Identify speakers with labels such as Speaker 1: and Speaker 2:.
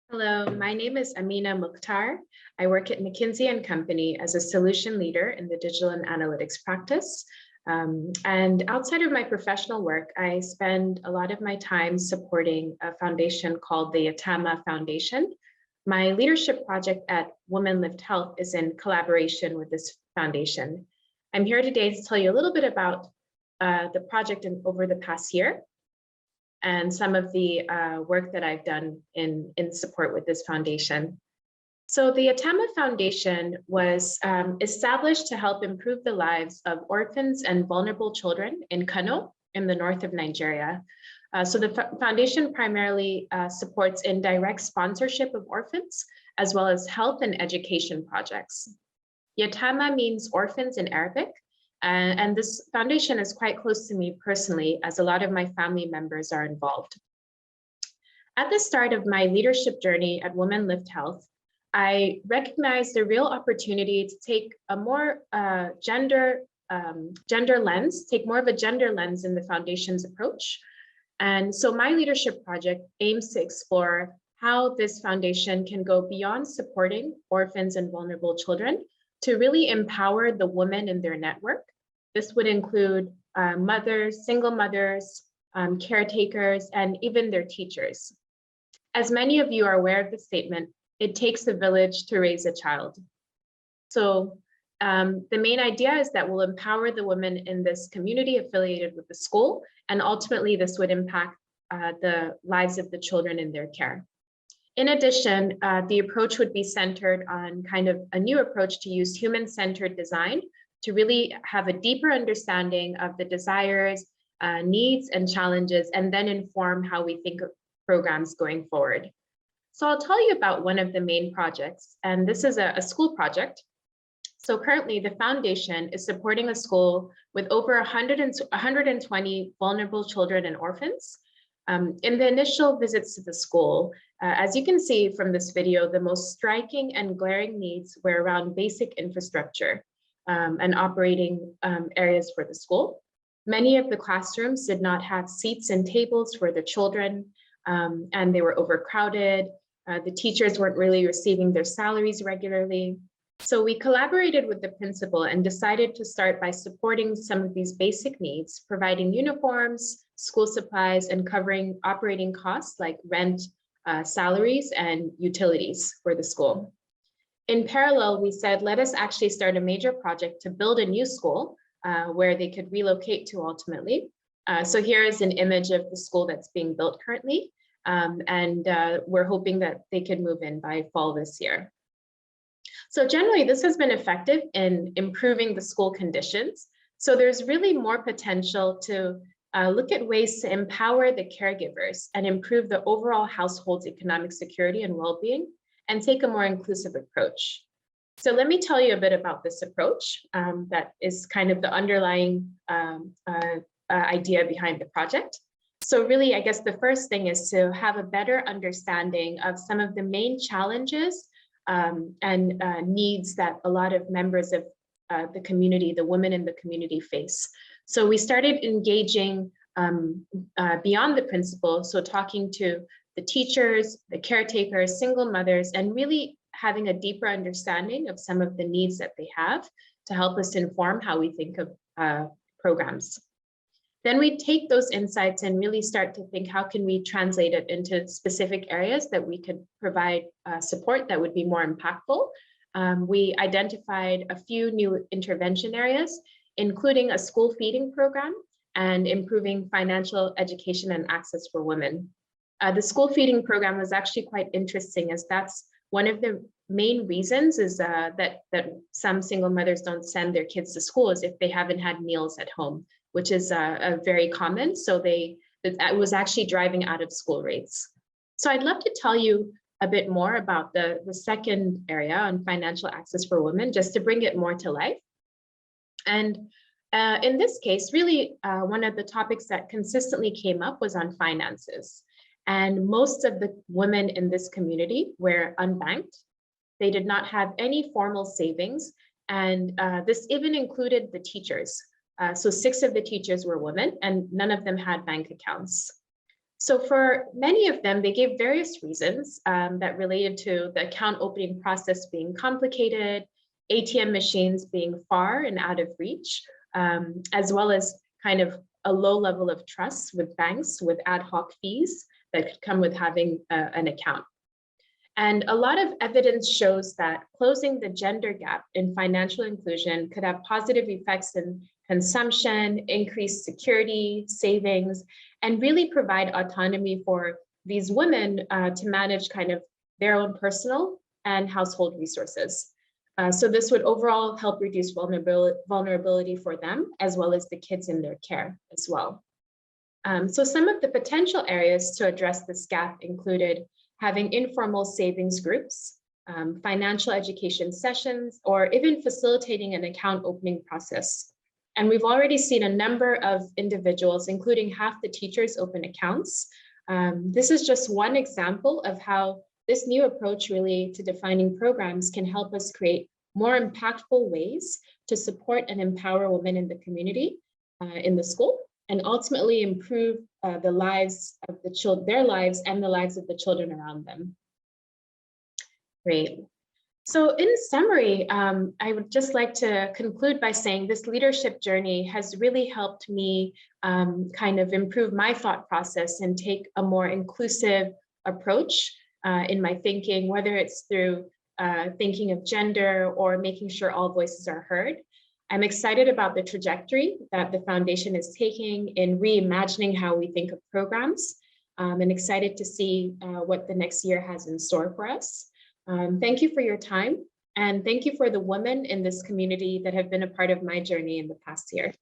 Speaker 1: Hello, my name is Amina Muhtar. I work at McKinsey & Company as a solution leader in the digital and analytics practice. And outside of my professional work, I spend a lot of my time supporting a foundation called the Atama Foundation. My leadership project at WomenLift Health is in collaboration with this foundation. I'm here today to tell you a little bit about the project over the past year and some of the work that I've done in support with this foundation. So the Atama Foundation was established to help improve the lives of orphans and vulnerable children in Kano in the north of Nigeria. So the foundation primarily supports indirect sponsorship of orphans, as well as health and education projects. Yataamaa means orphans in Arabic, and this foundation is quite close to me personally, as a lot of my family members are involved. At the start of my leadership journey at WomenLift Health, I recognized the real opportunity to take a more gender lens, take more of a gender lens in the foundation's approach. And so my leadership project aims to explore how this foundation can go beyond supporting orphans and vulnerable children to really empower the women in their network. This would include mothers, single mothers, caretakers, and even their teachers. As many of you are aware of the statement, it takes a village to raise a child. So the main idea is that we'll empower the women in this community affiliated with the school, and ultimately this would impact the lives of the children in their care. In addition, the approach would be centered on kind of a new approach to use human-centered design to really have a deeper understanding of the desires, needs, and challenges, and then inform how we think of programs going forward. So I'll tell you about one of the main projects, and this is a school project. So currently the foundation is supporting a school with over 120 vulnerable children and orphans. In the initial visits to the school, as you can see from this video, the most striking and glaring needs were around basic infrastructure and operating areas for the school. Many of the classrooms did not have seats and tables for the children, and they were overcrowded. The teachers weren't really receiving their salaries regularly. So we collaborated with the principal and decided to start by supporting some of these basic needs, providing uniforms, school supplies, and covering operating costs like rent, salaries, and utilities for the school. In parallel, we said, let us actually start a major project to build a new school where they could relocate to ultimately. So here is an image of the school that's being built currently. And we're hoping that they can move in by fall this year. So generally, this has been effective in improving the school conditions. So there's really more potential to look at ways to empower the caregivers and improve the overall household's economic security and well-being, and take a more inclusive approach. So let me tell you a bit about this approach that is kind of the underlying idea behind the project. So really, I guess the first thing is to have a better understanding of some of the main challenges and needs that a lot of members of the community, the women in the community face. So we started engaging beyond the principal, so talking to the teachers, the caretakers, single mothers, and really having a deeper understanding of some of the needs that they have to help us inform how we think of programs. Then we take those insights and really start to think, how can we translate it into specific areas that we could provide support that would be more impactful. We identified a few new intervention areas, including a school feeding program and improving financial education and access for women. The school feeding program was actually quite interesting, as that's one of the main reasons is that some single mothers don't send their kids to school is if they haven't had meals at home, which is very common. So that was actually driving out of school rates. So I'd love to tell you a bit more about the second area on financial access for women, just to bring it more to life. And in this case, really one of the topics that consistently came up was on finances. And most of the women in this community were unbanked. They did not have any formal savings. And this even included the teachers. So 6 of the teachers were women, and none of them had bank accounts. So for many of them, they gave various reasons that related to the account opening process being complicated, ATM machines being far and out of reach, as well as kind of a low level of trust with banks with ad hoc fees that could come with having an account. And a lot of evidence shows that closing the gender gap in financial inclusion could have positive effects in consumption, increased security, savings, and really provide autonomy for these women to manage kind of their own personal and household resources. So this would overall help reduce vulnerability for them, as well as the kids in their care as well. So some of the potential areas to address this gap included having informal savings groups, financial education sessions, or even facilitating an account opening process. And we've already seen a number of individuals, including half the teachers, open accounts. This is just one example of how this new approach really to defining programs can help us create more impactful ways to support and empower women in the community, in the school, and ultimately improve the lives of the children, their lives and the lives of the children around them. Great. So in summary, I would just like to conclude by saying this leadership journey has really helped me kind of improve my thought process and take a more inclusive approach in my thinking, whether it's through thinking of gender or making sure all voices are heard. I'm excited about the trajectory that the foundation is taking in reimagining how we think of programs, and excited to see what the next year has in store for us. Thank you for your time, and thank you for the women in this community that have been a part of my journey in the past year.